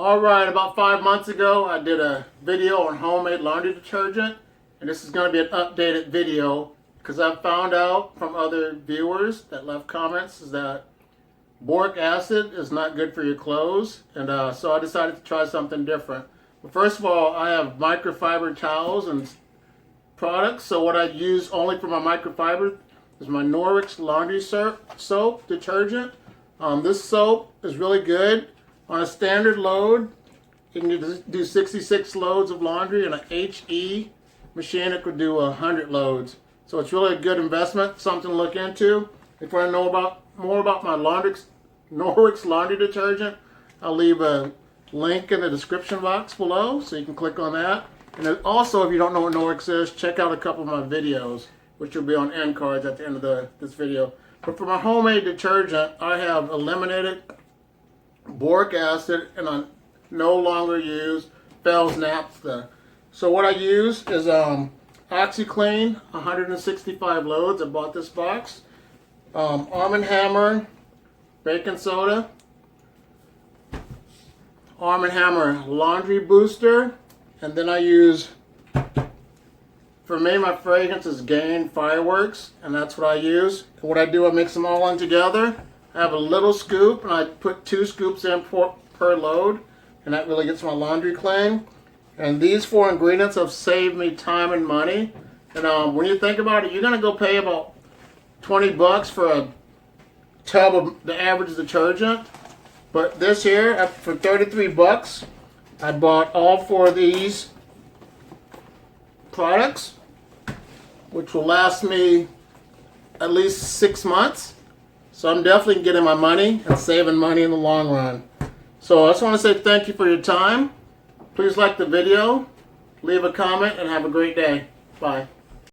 Alright, about 5 months ago I did a video on homemade laundry detergent, and this is going to be an updated video because I found out from other viewers that left comments is that boric acid is not good for your clothes, and so I decided to try something different. But first of all, I have microfiber towels and products, so what I use only for my microfiber is my Norwex laundry soap detergent. This soap is really good. On a standard load, you can do 66 loads of laundry, and an HE machine it could do 100 loads. So it's really a good investment, something to look into. If you want to know more about my Norwex laundry detergent, I'll leave a link in the description box below, so you can click on that. And then also, if you don't know what Norwex is, check out a couple of my videos, which will be on end cards at the end of this video. But for my homemade detergent, I have eliminated boric acid, and I no longer use Bell's naphtha. So what I use is OxyClean 165 loads. I bought this box. Arm & Hammer baking soda, Arm & Hammer laundry booster, and then I use, for me, my fragrance is Gain Fireworks, and that's what I use. And what I do, I mix them all in together. I have a little scoop, and I put 2 scoops in per load, and that really gets my laundry clean. And these 4 ingredients have saved me time and money. And when you think about it, you're going to go pay about 20 bucks for a tub of the average detergent. But this here, for 33 bucks, I bought all 4 of these products, which will last me at least 6 months. So I'm definitely getting my money and saving money in the long run. So I just want to say thank you for your time. Please like the video, leave a comment, and have a great day. Bye.